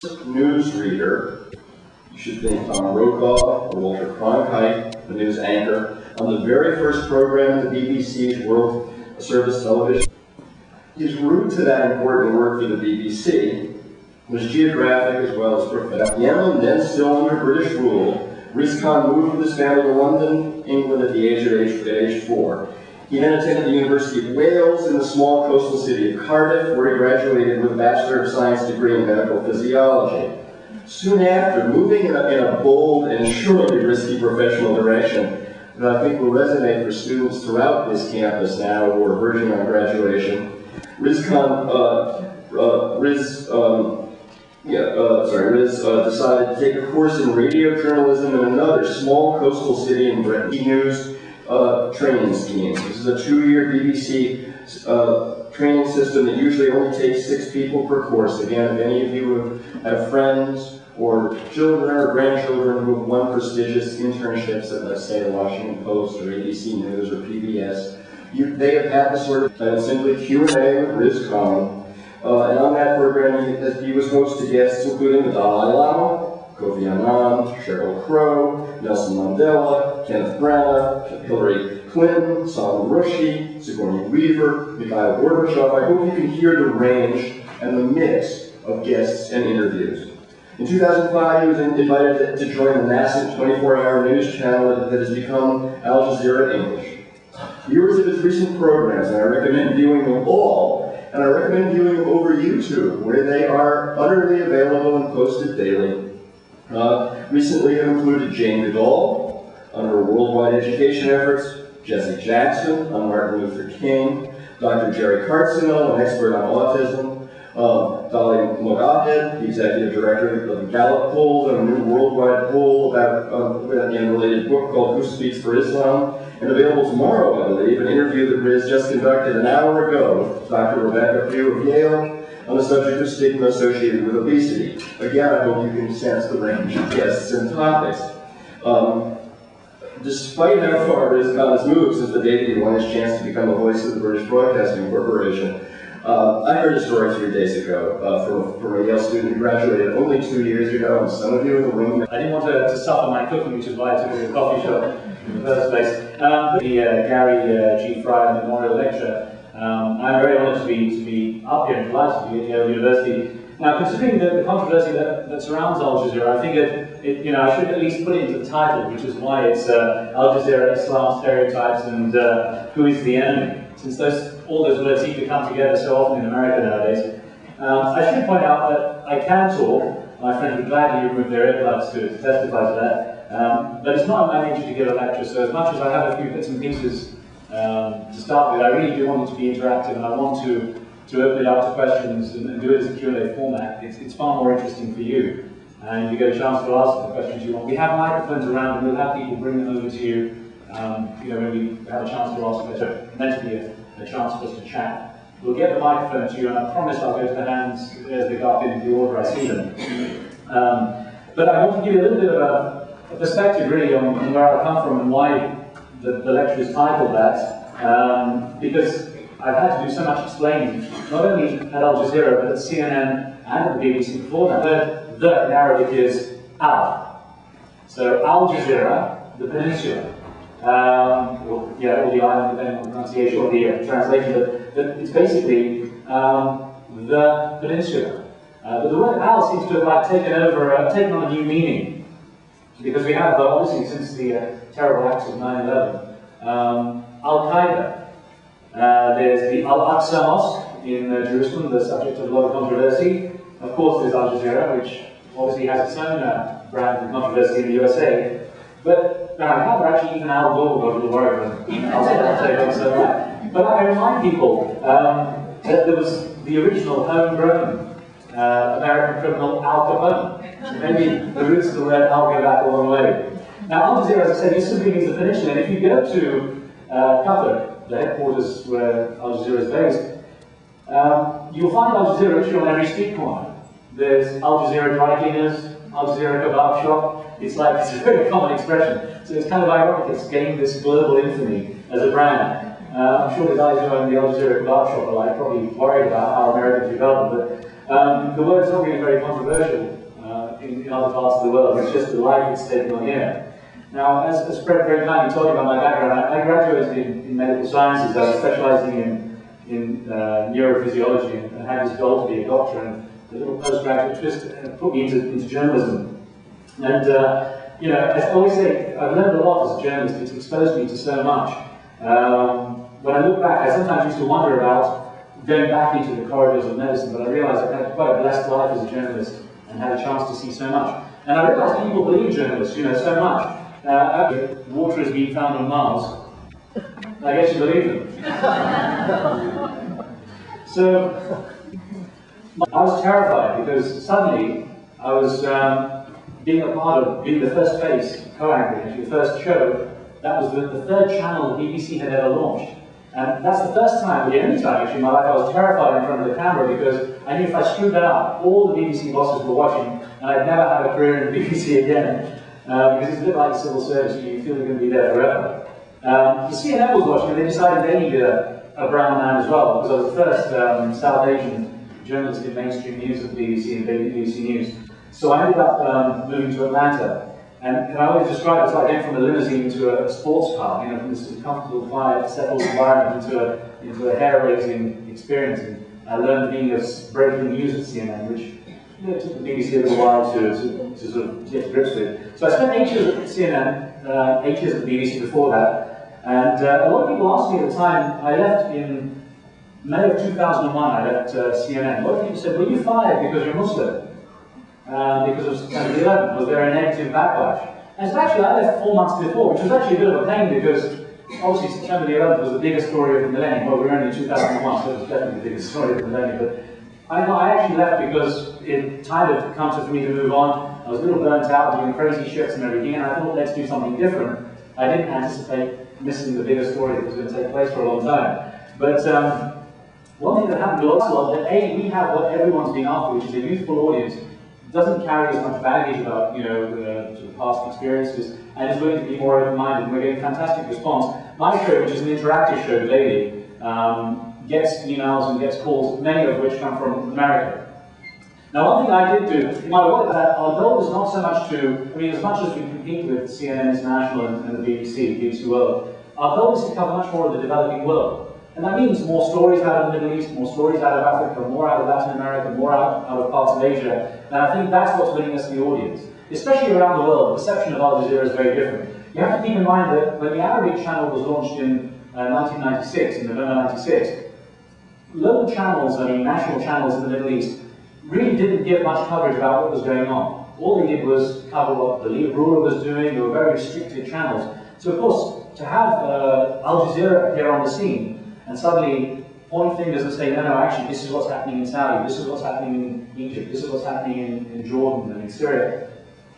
news reader, you should think Tom Brokaw or Walter Cronkite, the news anchor, on the very first program in the BBC's World Service Television. His route to that important work for the BBC was geographic as well as professional. Yemen, then still under British rule, Riz Kahn moved with his family to London, England at the age of age 4. He then attended the University of Wales in the small coastal city of Cardiff, where he graduated with a Bachelor of Science degree in medical physiology. Soon after, moving in a bold and surely risky professional direction that I think will resonate for students throughout this campus now who are verging on graduation, Riz decided to take a course in radio journalism in another small coastal city in Britain. He used training schemes. This is a 2-year BBC training system that usually only takes 6 people per course. Again, if any of you have friends or children or grandchildren who have won prestigious internships at, let's say, the Washington Post or ABC News or PBS, they have had the sort of simply Q&A with Riz Kahn. And on that program, he was host to guests including the Dalai Lama, Kofi Annan, Sheryl Crow, Nelson Mandela, Kenneth Branagh, Hillary Clinton, Salman Rushdie, Sigourney Weaver, Mikhail Gorbachev. I hope you can hear the range and the mix of guests and interviews. In 2005, he was invited to join the nascent 24-hour news channel that has become Al Jazeera English. Viewers of his recent programs, and I recommend viewing them all, and I recommend viewing them over YouTube, where they are utterly available and posted daily. Recently have included Jane Goodall on her worldwide education efforts, Jesse Jackson on Martin Luther King, Dr. Jerry Cartsinell, an expert on autism, Dolly Mogahed, the executive director of the Gallup polls, and a new worldwide poll about in a related book called Who Speaks for Islam, and available tomorrow, I believe, an interview that Riz just conducted an hour ago with Dr. Rebecca Pugh of Yale on the subject of stigma associated with obesity. Again, I hope you can sense the range of guests and topics. Despite how far Riz Kahn has moved since the day that he won his chance to become a voice of the British Broadcasting Corporation, I heard a story 3 days ago from a Yale student who graduated only 2 years ago, and some of you in the room. I didn't want to suffer my cooking, which is why I took it to a coffee shop in the first place. The Gary G. Fry Memorial Lecture. I'm very honoured to be up here and delighted to be at Yale University. Now, considering the controversy that surrounds Al Jazeera, I think I should at least put it into the title, which is why it's Al Jazeera, Islam, Stereotypes, and Who is the Enemy? Since all those words seem to come together so often in America nowadays. I should point out that I can talk. My friends would gladly remove their earbuds to testify to that. But it's not my nature to give a lecture, so as much as I have a few bits and pieces to start with, I really do want it to be interactive, and I want to open it up to questions and do it as a Q&A format. It's far more interesting for you, and you get a chance to ask the questions you want. We have microphones around, and we'll have people bring them over to you. When we have a chance to ask questions, meant to be a chance for us to chat. We'll get the microphone to you, and I promise I'll go to the hands as they go up in the order I see them. But I want to give you a little bit of a perspective, really, on where I come from and why the lecture is titled that, because I've had to do so much explaining, not only at Al Jazeera, but at CNN and at the BBC before that. The narrative is Al. So Al Jazeera, the peninsula. Or the island, depending on the pronunciation or the translation, but it's basically the peninsula. But the word Al seems to have taken on a new meaning, because we have, obviously, since the terrible acts of 9/11, Al-Qaeda. There's the Al-Aqsa Mosque in Jerusalem, the subject of a lot of controversy. Of course, there's Al Jazeera, which obviously has its own brand of controversy in the USA. But I can't actually even Al Gore got a little worried when I'll say that. So, but I remind people that there was the original homegrown American criminal Al Capone. Maybe the roots of the word Al go back a long way. Now, Al Jazeera, as I said, this simply means the peninsula. And if you go to Qatar, the headquarters where Al Jazeera is based, you'll find Al Jazeera literally on every street corner. There's Al Jazeera dry cleaners, Al Jazeera kebab shop. It's a very common expression. So it's kind of ironic it's gained this global infamy as a brand. I'm sure the guys who own the Al Jazeera kebab shop are probably worried about how Americans develop, but The word's not really very controversial in other parts of the world. It's just the life it's taken on here. Now, as Fred very kindly told you about my background, I graduated in medical sciences. I was specializing in neurophysiology and had this goal to be a doctor. And the little postgraduate twist put me into journalism. And you know, I always say I've learned a lot as a journalist. It's exposed me to so much. When I look back, I sometimes used to wonder about going back into the corridors of medicine, but I realized I've had quite a blessed life as a journalist and had a chance to see so much. And I realized people believe journalists, you know, so much. Water is being found on Mars. I guess you believe them. So I was terrified because suddenly I was being a part of, being the first face, co-anchoring, actually the first show. That was the third channel the BBC had ever launched. And that's the first time, the only time actually in my life, I was terrified in front of the camera because I knew if I screwed that up, all the BBC bosses were watching and I'd never have a career in the BBC again. Because it's a bit like civil service, you feel you're going to be there forever. The CNN was watching and they decided they needed a brown man as well, because I was the first South Asian journalist in mainstream news at the BBC and BBC News. So I ended up moving to Atlanta. And I always describe it as like going from a limousine to a sports car, you know, from this comfortable, quiet, settled environment into a hair-raising experience. And I learned being a breaking news at CNN, which it took the BBC a little while to sort of get to grips with. So I spent 8 years at CNN, 8 years at the BBC before that, and a lot of people asked me at the time, I left in May of 2001, I left CNN. A lot of people said, were you fired because you're Muslim? Because of September 11th, was there a negative backlash? And so actually I left 4 months before, which was actually a bit of a pain because obviously September 11th was the biggest story of the millennium. Well, we're only in 2001, so it was definitely the biggest story of the millennium. But I actually left because time had come for me to move on. I was a little burnt out doing crazy shifts and everything, and I thought, let's do something different. I didn't anticipate missing the biggest story that was going to take place for a long time. But one thing that happened a lot was that A, we have what everyone's been after, which is a youthful audience. Doesn't carry as much baggage about, you know, sort of past experiences, and is willing to be more open-minded, and we're getting fantastic response. My show, which is an interactive show daily, gets emails and gets calls, many of which come from America. Now, one thing I did do, no matter what, that our goal is not so much to, I mean, as much as we compete with CNN International and the BBC World, our goal is to cover much more of the developing world. And that means more stories out of the Middle East, more stories out of Africa, more out of Latin America, more out of parts of Asia. And I think that's what's winning us the audience. Especially around the world, the perception of Al Jazeera is very different. You have to keep in mind that when the Arabic channel was launched in 1996, in November 96, local channels, I mean national channels in the Middle East, really didn't give much coverage about what was going on. All they did was cover what the lead ruler was doing. They were very restricted channels. So of course, to have Al Jazeera appear on the scene, and suddenly point fingers and say, no, no, actually, this is what's happening in Saudi, this is what's happening in Egypt, this is what's happening in Jordan and in Syria,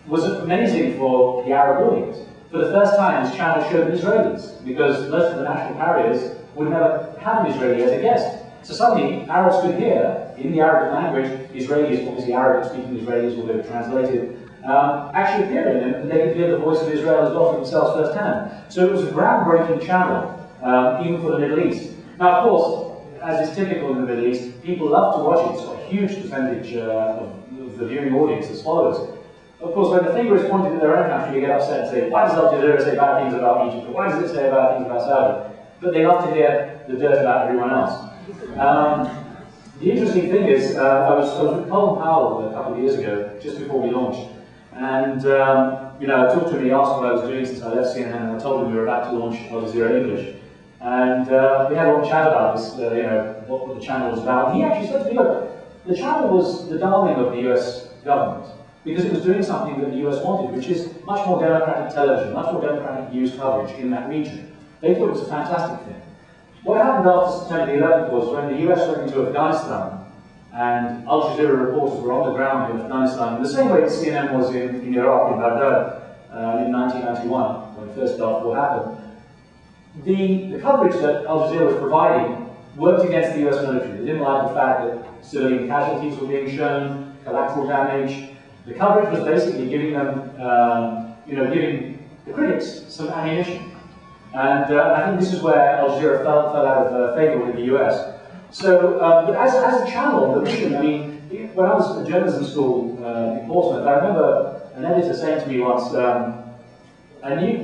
was amazing for the Arab audience. For the first time, this channel showed Israelis, because most of the national carriers would never have an Israeli as a guest. So suddenly, Arabs could hear, in the Arabic language, Israelis, obviously Arabic-speaking Israelis, will be translated, actually appearing, and they could hear the voice of Israel as well for themselves firsthand. So it was a groundbreaking channel, even for the Middle East. Now, of course, as is typical in the Middle East, people love to watch it. It's got a huge percentage of the viewing audience as follows. Of course, when the finger is pointed at their own country, you get upset and say, why does Al Jazeera say bad things about Egypt? Or why does it say bad things about Saudi? But they love to hear the dirt about everyone else. The interesting thing is, I was with Colin Powell a couple of years ago, just before we launched. And, you know, I talked to him, he asked what I was doing since I left CNN, and I told him we were about to launch Al Jazeera English. And we had a long chat about this, you know, what the channel was about. And he actually said to me, look, the channel was the darling of the US government because it was doing something that the US wanted, which is much more democratic television, much more democratic news coverage in that region. They thought it was a fantastic thing. What happened after September 11th was when the US went into Afghanistan and Al Jazeera reporters were on the ground in Afghanistan, in the same way that CNN was in Iraq, in Baghdad, in 1991, when the first Gulf War happened. The coverage that Al Jazeera was providing worked against the US military. They didn't like the fact that civilian casualties were being shown, collateral damage. The coverage was basically giving them, you know, giving the critics some ammunition. And I think this is where Al Jazeera fell out of favour with the US. So, but as a channel, the mission, I mean, when I was at journalism school in Portsmouth, I remember an editor saying to me once,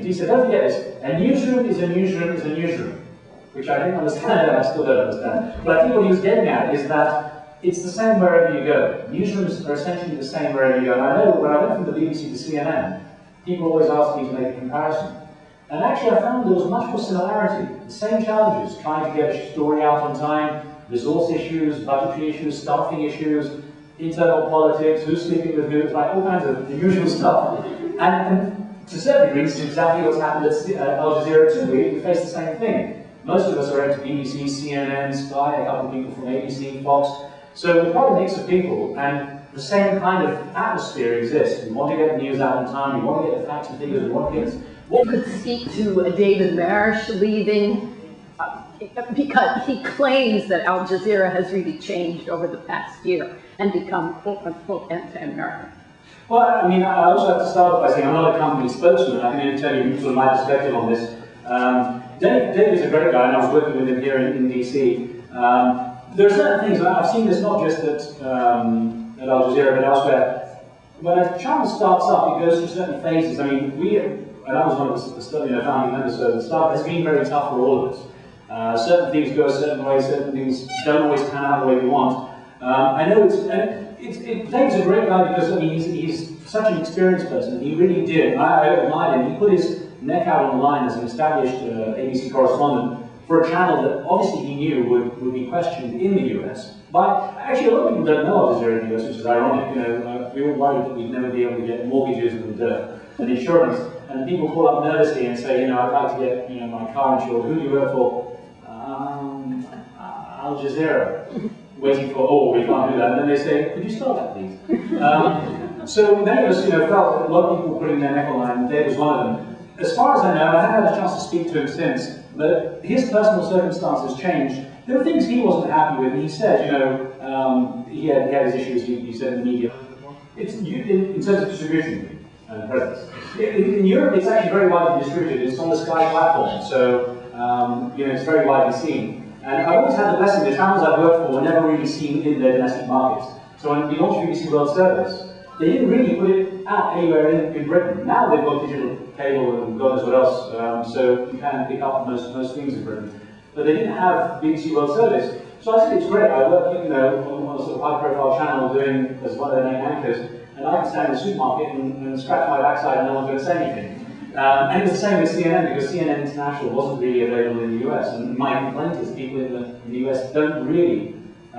he said, don't forget this, a newsroom is a newsroom is a newsroom, which I didn't understand and I still don't understand. But I think what he was getting at is that it's the same wherever you go. Newsrooms are essentially the same wherever you go. And I know when I went from the BBC to CNN, people always asked me to make a comparison. And actually I found there was much more similarity. The same challenges, trying to get a story out on time, resource issues, budgetary issues, staffing issues, internal politics, who's sleeping with who, it's like all kinds of the usual stuff. And to a certain degree, this is exactly what's happened at Al Jazeera too. We face the same thing. Most of us are into BBC, CNN, Sky, a couple of people from ABC, Fox. So we're quite a mix of people, and the same kind of atmosphere exists. We want to get the news out on time, we want to get the facts and figures, we want to get... You could speak to David Marsh leaving, because he claims that Al Jazeera has really changed over the past year and become quote-unquote anti-American. Well, I mean, I also have to start by saying I'm not a company spokesman. I can only tell you sort of my perspective on this. David's a great guy, and I was working with him here in DC. There are certain things, I've seen this not just at Al Jazeera, but elsewhere. When a channel starts up, it goes through certain phases. I mean, and I was one of the founding members, so the start has been very tough for all of us. Certain things go a certain way, certain things don't always pan out the way we want. I know Dave's a great guy because I mean he's such an experienced person. He really did. I admired him. He put his neck out on the line as an established ABC correspondent for a channel that obviously he knew would be questioned in the US. But actually, a lot of people don't know Al Jazeera in the US, which is ironic. You know, we were worried that we'd never be able to get mortgages and insurance. And people call up nervously and say, you know, I'd like to get my car insured. Who do you work for? Al Jazeera. Waiting for, oh, we can't do that. And then they say, could you spell that, please? So many of us, felt that a lot of people were putting their neck on the line, and Dave was one of them. As far as I know, I haven't had a chance to speak to him since, but his personal circumstances changed. There were things he wasn't happy with, and he said, he had his issues, he said in the media. It's in terms of distribution and presence. In Europe, it's actually very widely distributed. It's on the Sky platform, so it's very widely seen. And I've always had the blessing, the channels I've worked for were never really seen in their domestic markets. So when we launched BBC World Service, they didn't really put it out anywhere in Britain. Now they've got digital cable and God knows what else, so you can pick up most things in Britain. But they didn't have BBC World Service. So I think it's great. I work, on a sort of high-profile channel doing as one of their main anchors, and I can stand in the supermarket and scratch my backside and no one's going to say anything. And it was the same with CNN, because CNN International wasn't really available in the US. And my complaint is people in the US don't really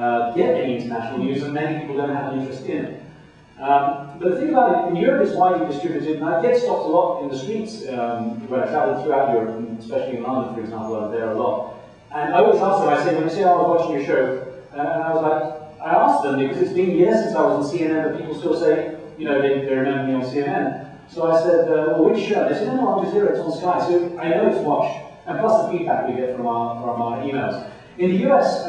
get any international news, and many people don't have an interest in it. But the thing about it, in Europe it's widely distributed, and I get stopped a lot in the streets when I travel throughout Europe, and especially in London, for example, I'm there a lot. And I always ask them, I say, when they say, oh, I was watching your show, and I was like, I asked them, because it's been years since I was on CNN, but people still say, they remember me on CNN. So I said, well, which show? They said, no, Al Jazeera, it's on Sky. So I know it's watched, and plus the feedback we get from our emails. In the US,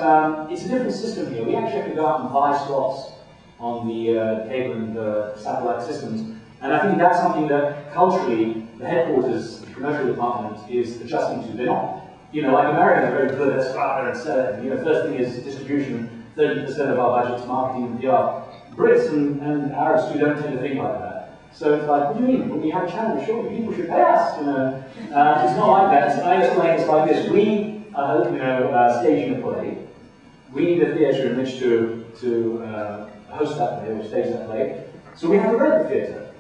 it's a different system here. We actually have to go out and buy slots on the cable and satellite systems. And I think that's something that culturally, the headquarters, the commercial department, is adjusting to. They're not, like Americans are very good, let's go out there and sell it. First thing is distribution, 30% of our budget is marketing and PR. Brits and Arabs who don't tend to think like that. So it's like, what do you mean? When we have a channel, surely people should pay us, It's not like that. I explain it's like this. We are, staging a play. We need a theatre in which to host that play, or stage that play. So we have to rent the theatre.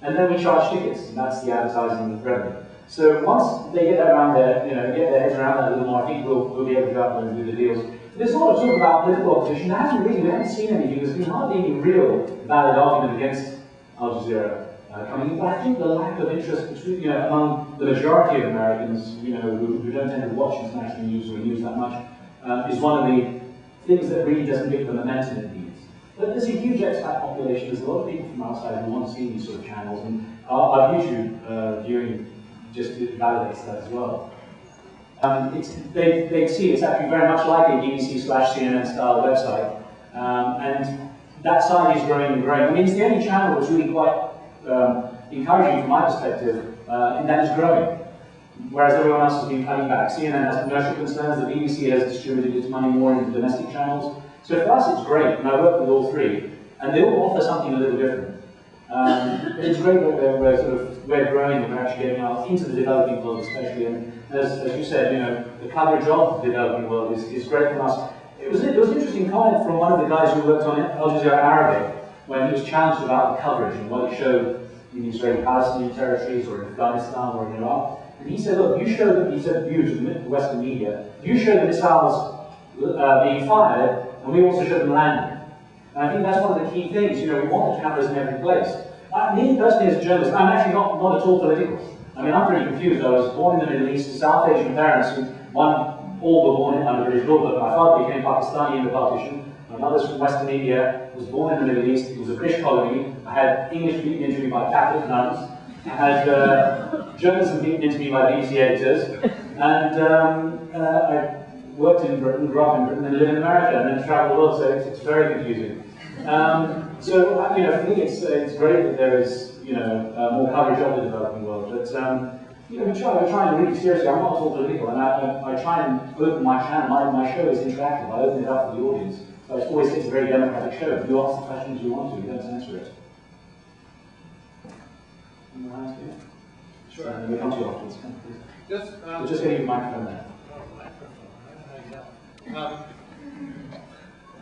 And then we charge tickets, and that's the advertising revenue. So once they get around there, get their heads around that a little more, I think we'll be able to go out there and do the deals. There's a lot of talk about political opposition. We haven't seen anything. There's been hardly any real valid argument against Al Jazeera coming in, but I think the lack of interest between, among the majority of Americans, who don't tend to watch international news or news that much, is one of the things that really doesn't give the momentum it needs. But there's a huge expat population. There's a lot of people from outside who want to see these sort of channels, and our YouTube viewing just validates that as well. They see it's actually very much like a BBC/CNN style website, and that site is growing and growing. I mean, it's the only channel that's really quite encouraging from my perspective, in that it's growing. Whereas everyone else has been cutting back. CNN has commercial concerns, the BBC has distributed its money more into domestic channels. So for us, it's great, and I work with all three, and they all offer something a little different. But it's great that we're growing and we're actually getting out into the developing world, especially. And as you said, the coverage of the developing world is great for us. It was an interesting comment from one of the guys who worked on Al Jazeera Arabic when he was challenged about the coverage and what it showed in the Israeli-Palestinian territories or in Afghanistan or in Iraq. And he said, look, you showed, he said, you to the Western media, you showed the missiles being fired, and we also showed them landing. And I think that's one of the key things. We want the cameras in every place. Me personally, as a journalist, I'm actually not at all political. I mean, I'm pretty confused. I was born in the Middle East to South Asian parents, who all were born under British rule, but my father became Pakistani in the partition. My mother's from Western India, was born in the Middle East. It was a British colony. I had English beaten into me by Catholic nuns. I had journalism beaten into me by BBC editors. And I worked in Britain, grew up in Britain, and lived in America, and then traveled the world, so it's very confusing. So, for me, it's great that there is, more coverage of the developing world. But, we're trying really seriously. I'm not at all political, and I try and open my channel. My show is interactive. I open it up for the audience. So it's always a very democratic show. You ask the questions you want to. You don't censor it. Sure. We'll come to you afterwards. We'll just get you a microphone there.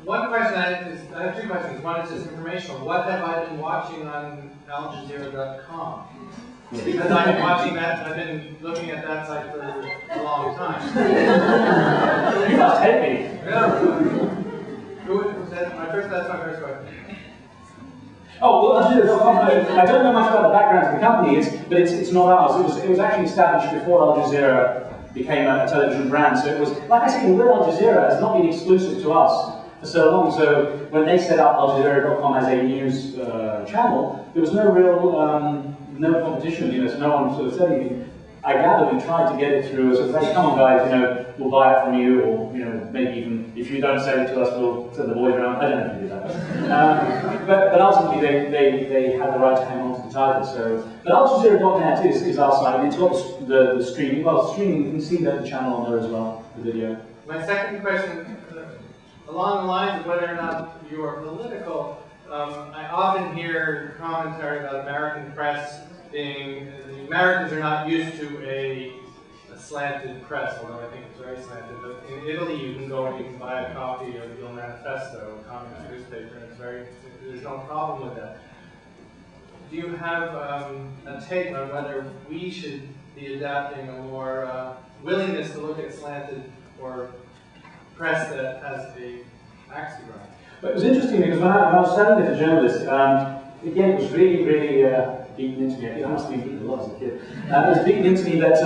One question I have two questions. One is just informational. What have I been watching on AlJazeera.com? Because I've been watching that, I've been looking at that site for a long time. You must hate me. Yeah. That's my first question. Oh, well, I don't know much about the background of the company, but it's not ours. It was actually established before Al Jazeera became a television brand. So it was, like I say, the word Al Jazeera has not been exclusive to us for so long. So when they set up AlJazeera.com as a news channel, there was no real no competition. So no one sort of said anything. I gather we tried to get it through as a say, come on guys, we'll buy it from you, or maybe even if you don't sell it to us, we'll send the boys around. I don't know if you do that. But ultimately they had the right to hang on to the title. So, but AlJazeera.net is our site, and it's got the streaming. Well, streaming, you can see the channel on there as well, the video. My second question, along the lines of whether or not you are political, I often hear commentary about American press being, the Americans are not used to a slanted press, although I think it's very slanted. But in Italy, you can go and you can buy a copy of Il Manifesto, a communist newspaper, and there's no problem with that. Do you have a take on whether we should be adapting a more willingness to look at slanted or press that has a axe to grind? But it was interesting because when I was studying as a journalist, again, it was really, really beaten into me. I must have been beaten a lot as a kid. It was beaten into me that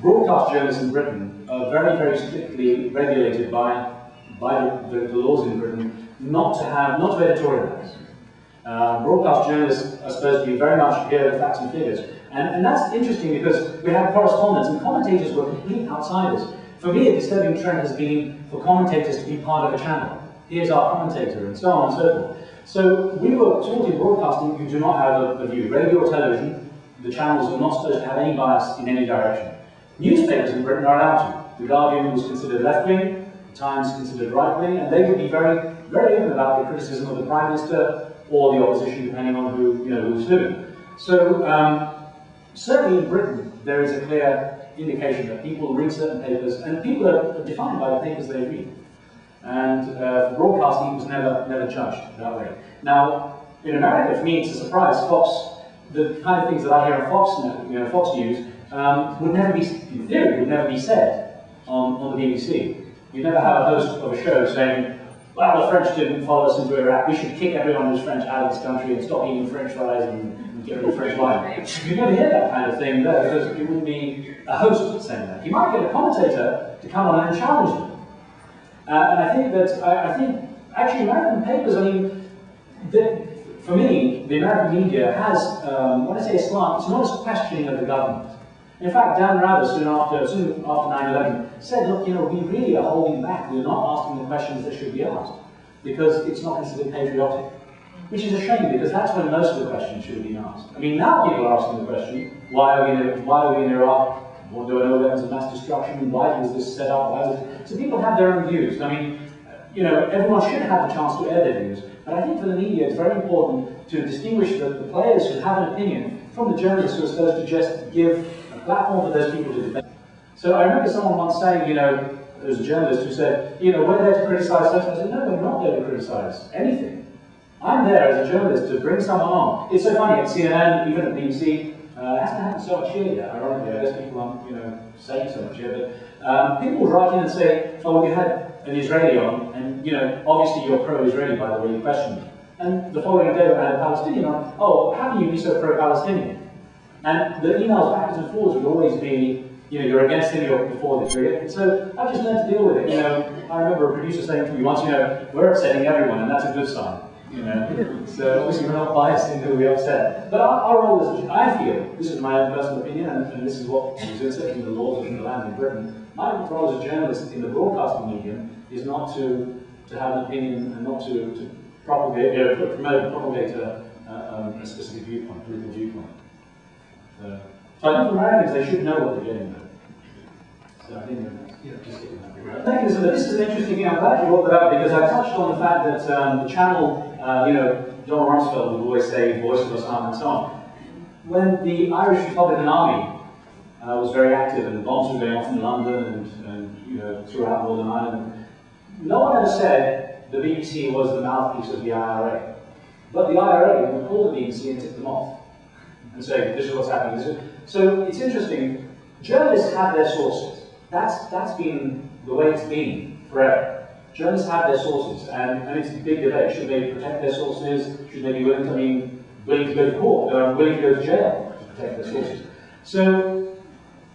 broadcast journalists in Britain are very, very strictly regulated by the laws in Britain not to editorialize. Broadcast journalists are supposed to be very much here with facts and figures. And that's interesting because we have correspondents and commentators were complete outsiders. For me, a disturbing trend has been for commentators to be part of a channel. Here's our commentator, and so on and so forth. So we were taught in broadcasting you do not have a view. Radio or television, the channels are not supposed to have any bias in any direction. Newspapers in Britain are allowed to. The Guardian was considered left-wing, the Times considered right-wing, and they would be very, very open about the criticism of the Prime Minister or the opposition, depending on who's who. So certainly in Britain, there is a clear indication that people read certain papers, and people are defined by the papers they read. And for broadcasting, it was never judged that way. Now, in America, for me, it's a surprise. Fox, the kind of things that I hear on Fox News, would never be, in theory, would never be said on the BBC. You never have a host of a show saying, well, the French didn't follow us into Iraq, we should kick everyone who's French out of this country and stop eating French fries and get rid of French wine. You never hear that kind of thing there, because it wouldn't be a host saying that. You might get a commentator to come on and challenge them. And I think that, actually American papers, for me, the American media has, when I say a slant, it's not a questioning of the government. In fact, Dan Rather, soon after 9/11, said, look, we really are holding back. We're not asking the questions that should be asked, because it's not considered patriotic. Which is a shame, because that's when most of the questions should have been asked. I mean, now people are asking the question, why are we in Iraq? What do I know weapons of mass destruction? Why was this set up? So people have their own views. I mean, everyone should have the chance to air their views, but I think for the media it's very important to distinguish the players who have an opinion from the journalists who are supposed to just give a platform for those people to defend. So I remember someone once saying, there was a journalist who said, we're there to criticize us. I said, no, we're not there to criticize anything. I'm there as a journalist to bring someone on. It's so funny, at CNN, even at BBC, it hasn't happened so much here yet, ironically. I guess people aren't, saying so much here, but people will write in and say, oh, we had an Israeli on, and, obviously you're pro-Israeli by the way you question me. And the following day I had a Palestinian on, oh, how can you be so pro-Palestinian? And the emails backwards and forwards would always be, you're against him, you're for this, you're against. So I've just learned to deal with it. I remember a producer saying to me once, we're upsetting everyone, and that's a good sign. So obviously we're not biased in who we upset. But our role is, I feel, this is my own personal opinion, and this is what is in the laws of the land in Britain. My role as a journalist in the broadcasting medium is not to have an opinion and not to propagate, promote and propagate a specific viewpoint, political viewpoint. So I think for Americans, they should know what they're getting though. So I think thank you. So this is an interesting thing. I'm glad you brought that up because I touched on the fact that the channel, John Rumsfeld would always say, voice of Osama and so on. When the Irish Republican Army was very active and bombs were going off in London and throughout Northern Ireland, no one ever said the BBC was the mouthpiece of the IRA. But the IRA would call the BBC and tip them off and say, this is what's happening. So it's interesting. Journalists have their sources. That's been the way it's been forever. Journalists have their sources, and it's a big debate. Should they protect their sources? Should they be willing to go to court, willing to go to jail to protect their sources? So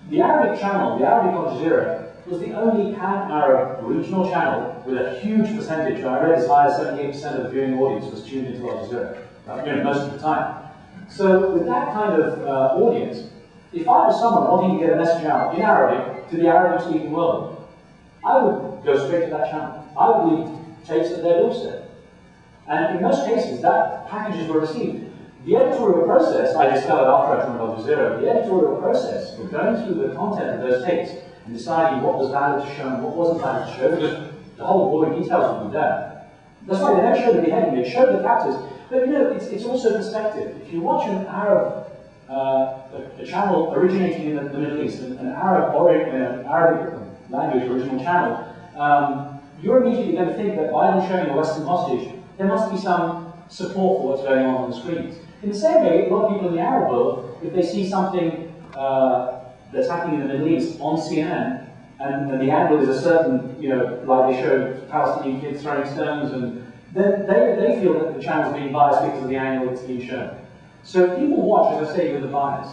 the Arabic channel, the Arabic Al Jazeera, was the only pan-Arab regional channel with a huge percentage. I read as high as 78% of the viewing audience was tuned into Al Jazeera, most of the time. So with that kind of audience, if I was someone wanting to get a message out in Arabic to the Arabic-speaking world, I would go straight to that channel. I would leave tapes at their doorstep. And in most cases, that packages were received. The editorial process, I discovered after I joined Al Jazeera, the editorial process for going through the content of those tapes and deciding what was valid to show and what wasn't valid to show, because the whole boring details would come down. That's why they never showed the beheading, they showed the captors. But it's also perspective. If you watch an Arab a channel originating in the Middle East, an Arabic language original channel, you're immediately going to think that by them showing a Western hostage, there must be some support for what's going on the screens. In the same way, a lot of people in the Arab world, if they see something that's happening in the Middle East on CNN, and the angle is a certain, like they show Palestinian kids throwing stones, and then they feel that the channel's being biased because of the angle it's being shown. So people watch, as I say, with a bias.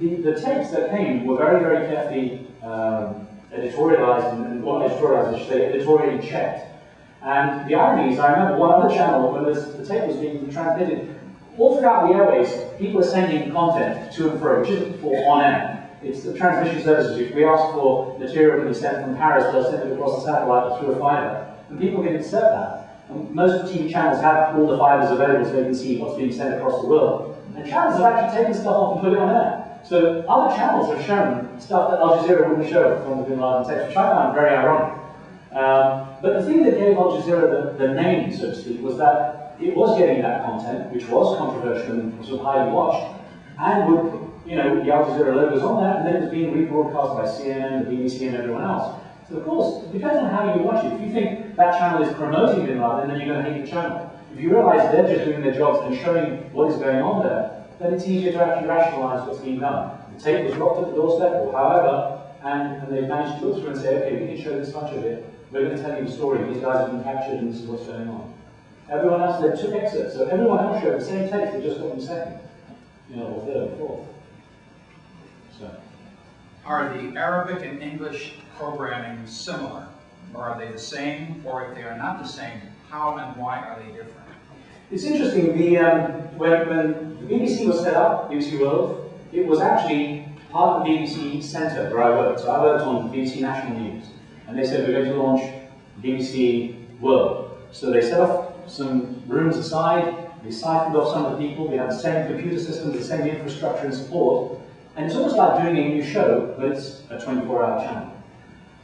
The tapes that came were very, very carefully editorialized, and not editorialized, I should say, editorially checked. And the irony is, I remember one other channel, when the tape was being transmitted, all throughout the airways, people are sending content to and fro, which isn't for on-air. It's the transmission services. If we ask for material to be sent from Paris, they'll send it across the satellite or through a fiber. And people can accept that. And most TV channels have all the fibers available so they can see what's being sent across the world. And channels have actually taken stuff off and put it on air. So other channels have shown stuff that Al Jazeera wouldn't show from the Bin Laden tapes, which I found very ironic. But the thing that gave Al Jazeera the name, so to speak, was that it was getting that content, which was controversial and sort of highly watched, and would, the Al Jazeera logos on there, and then it was being rebroadcast by CNN, the BBC, and everyone else. So of course, it depends on how you watch it. If you think that channel is promoting Bin Laden, then you're going to hate the channel. If you realize they're just doing their jobs and showing what is going on there, then it's easier to actually rationalize what's being done. The tape was dropped at the doorstep, or however, and they've managed to look through and say, okay, we can show this much of it, we're going to tell you the story, these guys have been captured and this is what's going on. Everyone else, they took excerpts, so everyone else showed the same tape, they just got them second, or third, or fourth. So. Are the Arabic and English programming similar, or are they the same, or if they are not the same, how and why are they different? It's interesting, when the BBC was set up, BBC World, it was actually part of the BBC Centre where I worked. So I worked on BBC National News, and they said we're going to launch BBC World. So they set up some rooms aside, they siphoned off some of the people, they had the same computer systems, the same infrastructure and support, and it's almost like doing a new show, but it's a 24-hour channel.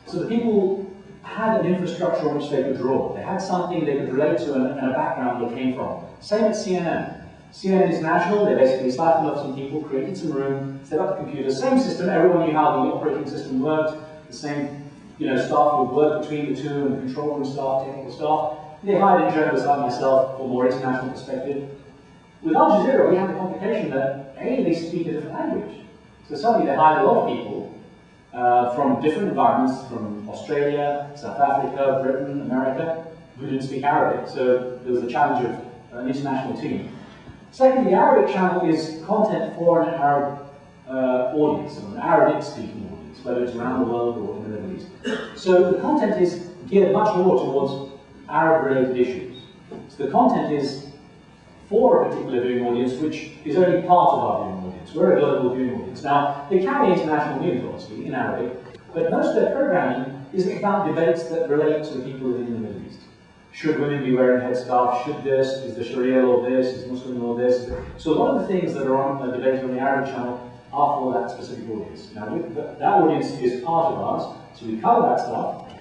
So the people had an infrastructure on which they could draw. They had something they could relate to and a background they came from. Same at CNN. CNN is national. They basically siphoned off some people, created some room, set up the computer. Same system. Everyone knew how the operating system worked. The same, staff would work between the two, and control room staff, technical staff. They hired in journalists like myself for more international perspective. With Al Jazeera, we have the complication that they speak a different language. So suddenly they hired a lot of people from different environments, from Australia, South Africa, Britain, America, who didn't speak Arabic. So there was the challenge of an international team. Secondly, the Arabic channel is content for an Arab audience, or an Arabic-speaking audience, whether it's around the world or in the Middle East. So the content is geared much more towards Arab-related issues. So the content is for a particular viewing audience, which is only part of our viewing audience. We're a global viewing audience. Now, they carry international news, obviously, in Arabic, but most of their programming is about debates that relate to the people living in the Middle East. Should women be wearing headscarves? Should this? Is the Sharia law this? Is Muslim law this? So a lot of the things that are on debated on the Arabic channel are for that specific audience. Now, that audience is part of ours, so we cover that stuff.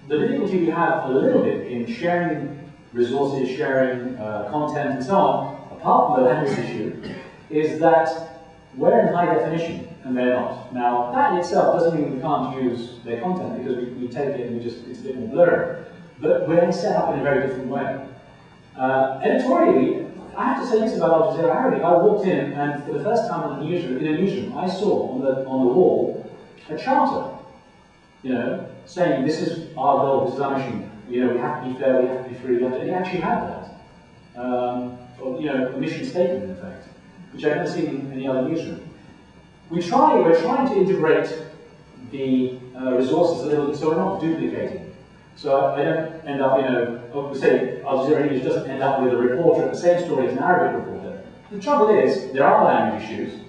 The difficulty we have a little bit in sharing resources, sharing content, and so on, apart from the language issue, is that we're in high definition and they're not. Now, that in itself doesn't mean we can't use their content, because we take it and it's a bit more blurry. But we're set up in a very different way. Editorially, I have to say this about Al Jazeera Arabic. I walked in, and for the first time in a newsroom, I saw on the wall a charter, saying this is our goal, this is our mission. We have to be fair, we have to be free. And it actually had that. A mission statement, in fact, which I've never seen in any other newsroom. We're trying to integrate the resources a little bit, so we're not duplicating. So I don't end up, say Al Jazeera English doesn't end up with a reporter at the same story as an Arabic reporter. The trouble is, there are language issues.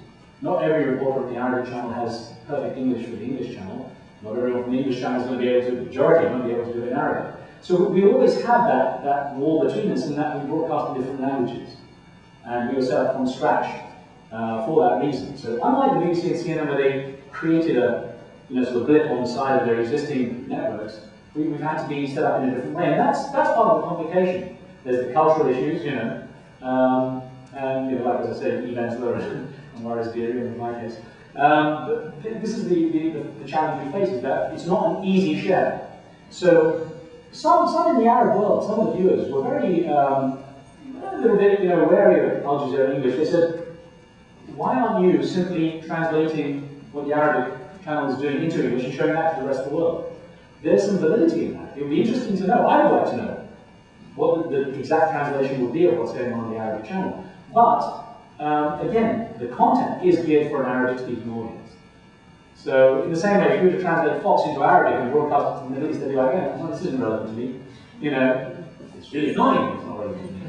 Not every reporter on the Arabic channel has perfect English for the English channel. Not everyone from the English channel is going to be able to, the majority won't be able to do it in Arabic. So we always have that wall between us, in that we broadcast in different languages. And we were set up from scratch for that reason. So unlike the BBC and CNN, where they created a sort of blip on the side of their existing networks, we've had to be set up in a different way. And that's part of the complication. There's the cultural issues, and like as I said, events that are and Warriors Theory in my case. But this is the challenge we face, is that it's not an easy share. So some in the Arab world, some of the viewers were very a little bit wary of Al Jazeera English. They said, why aren't you simply translating what the Arabic channel is doing into English and showing that to the rest of the world? There's some validity in that. It would be interesting to know. I would like to know what the exact translation would be of what's going on the Arabic channel. But again, the content is geared for an Arabic-speaking audience. So in the same way, if you were to translate Fox into Arabic and broadcast it to the Middle East, they'd be like, well, this isn't relevant to me. It's really annoying. It's not relevant to me.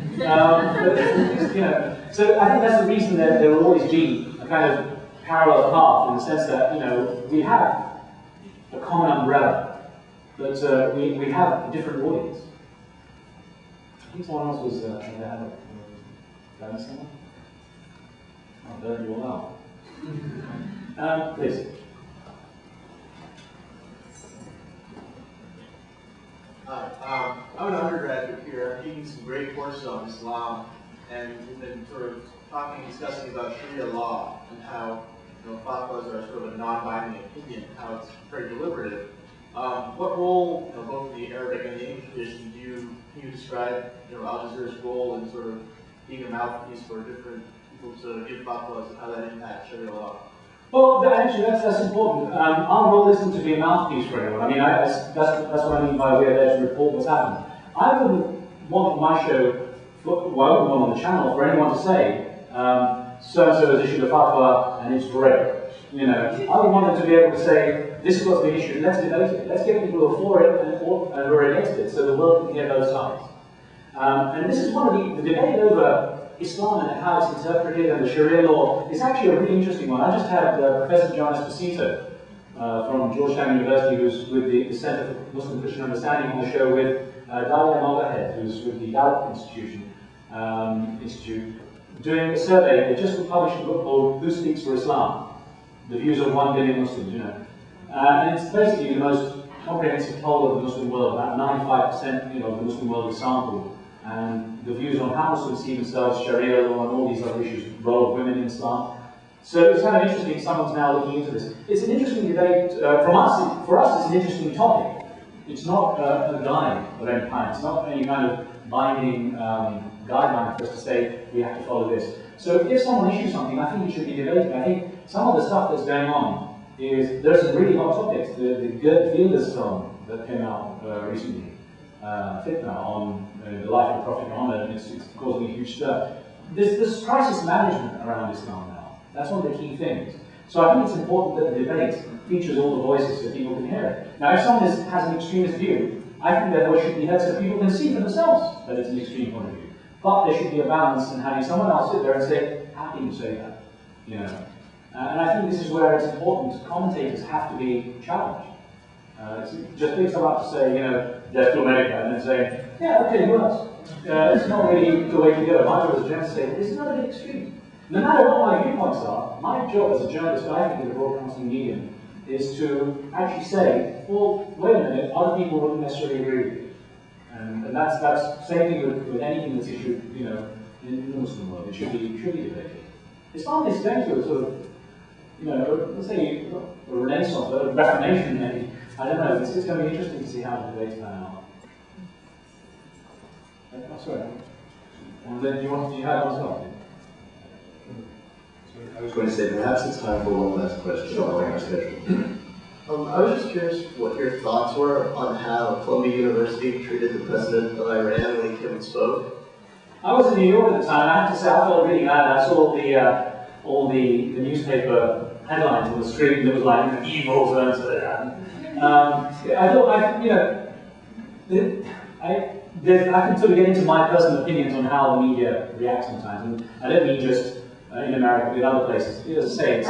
So I think that's the reason that there will always be a kind of parallel path, in the sense that we have a common umbrella, but we have a different audience. I think someone else was going someone. I'll burn you all out. Please. I'm an undergraduate here. I'm taking some great courses on Islam, and we've been sort of discussing about Sharia law and how fatwas are sort of a non-binding opinion, how it's very deliberative. What role, both the Arabic and the English tradition, can you describe, Al Jazeera's role in sort of being a mouthpiece for different people to give fatwas and how that impacts Sharia law? Well, actually, that's important. Our role isn't to be a mouthpiece for anyone. I mean, that's what I mean by we're there to report what's happened. I wouldn't want my show, I wouldn't want on the channel for anyone to say, so-and-so has issued a fatwa and it's great. I would want them to be able to say, this is what's been issued, let's debate it. Let's get people who are for it and who are against it, so the world can hear both sides. And this is one of the debate over Islam and how it's interpreted and the Sharia law is actually a really interesting one. I just had Professor John Esposito from Georgetown University, who's with the Center for Muslim Christian Understanding, on the show with Dalia Mogahed, who's with the Gallup Institute, doing a survey. They just published a book called Who Speaks for Islam? The Views of 1 billion Muslims, And it's basically the most comprehensive poll of the Muslim world. About 95% of the Muslim world is sampled, and the views on how Muslims see themselves, Sharia law, and all these other issues, role of women in Islam. So it's kind of interesting. Someone's now looking into this. It's an interesting debate for us. It's an interesting topic. It's not a guide of any kind. It's not any kind of binding guideline for us to say we have to follow this. So if someone issues something, I think it should be debated. I think some of the stuff that's going on there's some really hot topics. The Gert Wilders film that came out recently, Fitna, on the life of Prophet Muhammad, and it's causing a huge stir. There's crisis management around Islam now. That's one of the key things. So I think it's important that the debate features all the voices so people can hear it. Now, if someone has an extremist view, I think their voice should be heard so people can see for themselves that it's an extreme point of view. But there should be a balance in having someone else sit there and say, how can you say that? And I think this is where it's important. Commentators have to be challenged. It just takes a lot to say, they're still America, and then say, yeah, okay, who else? It's not really the way to go. My job as a journalist is to say, this is not a bit extreme. No matter what my viewpoints are, my job as a journalist, I think in the broadcasting medium, is to actually say, well, wait a minute, other people wouldn't necessarily agree with you. And that's the same thing with anything that's issued, in the Muslim world. It should be debated. Islam is going through a sort of, let's say a renaissance, a reformation maybe. I don't know. It's going to be interesting to see how the debates pan out. Oh, sorry. And then you had one as well? I was going to say perhaps it's time for one last question. Sure. On our schedule. I was just curious what your thoughts were on how Columbia University treated the president of Iran when he came and spoke. I was in New York at the time. I have to say, I felt really bad. I saw all the newspaper headlines on the street, and it was like evil zones. I can sort of get into my personal opinions on how the media reacts sometimes, and I don't mean just in America, but in other places. As I say,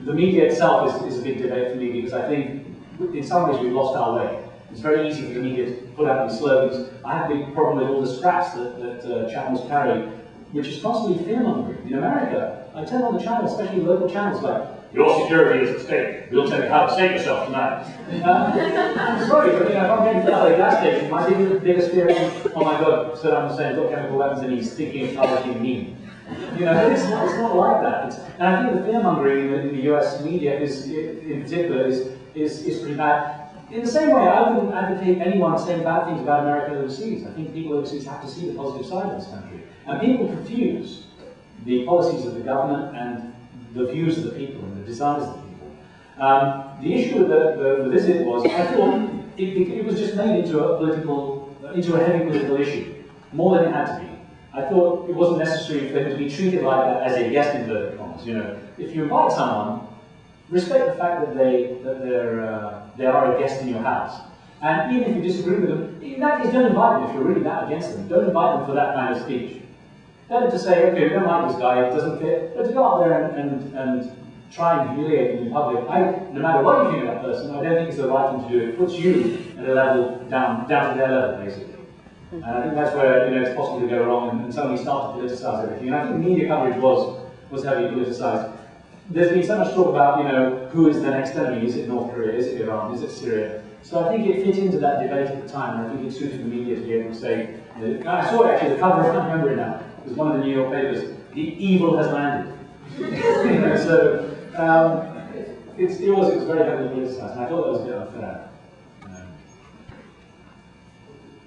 the media itself is a big debate for me, because I think in some ways we've lost our way. It's very easy for the media to put out these slogans. I have a big problem with all the scraps that channels carry, which is constantly fear-mongering. In America, I turn on the channel, especially local channels, like, your security is at stake. We'll tell you how to save yourself tonight. I'm sorry, but if I'm getting to LA gas station, my biggest fear is, oh my God, Saddam Hussein's got chemical weapons and he's thinking of targeting me. It's not like that. And I think the fear-mongering in the US media in particular is pretty bad. In the same way, I wouldn't advocate anyone saying bad things about America overseas. I think people overseas have to see the positive side of this country. And people confuse the policies of the government and the views of the people and the desires of the people. The issue with the visit was, I thought it was just made into a heavy political issue, more than it had to be. I thought it wasn't necessary for him to be treated like that as a guest inverted commas. If you invite someone, respect the fact that they are a guest in your house. And even if you disagree with them, in that case, don't invite them if you're really that against them. Don't invite them for that kind of speech. Better to say, okay, we don't like this guy, it doesn't fit, but to go out there and try and humiliate them in public. No matter what you think of that person, I don't think it's the right thing to do. It puts you at a level down to their level, basically. And I think that's where it's possible to go wrong and suddenly start to politicize everything. And I think media coverage was heavily politicized. There's been so much talk about, who is the next enemy? Is it North Korea? Is it Iran? Is it Syria? So I think it fit into that debate at the time, and I think it suited the media to be able to say, I saw it actually, the cover, I can't remember it now, it was one of the New York papers, the evil has landed. So it was very heavily politicized, and I thought that was a bit unfair.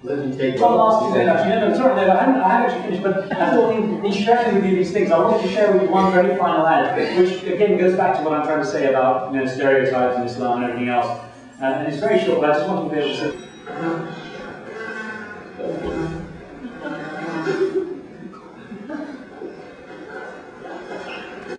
Let me take one last thing, actually. Sorry, I haven't actually finished, but I thought in sharing with you these things, I wanted to share with you one very final ad, which again goes back to what I'm trying to say about stereotypes in Islam and everything else. And it's very short, but I just wanted to be able to say.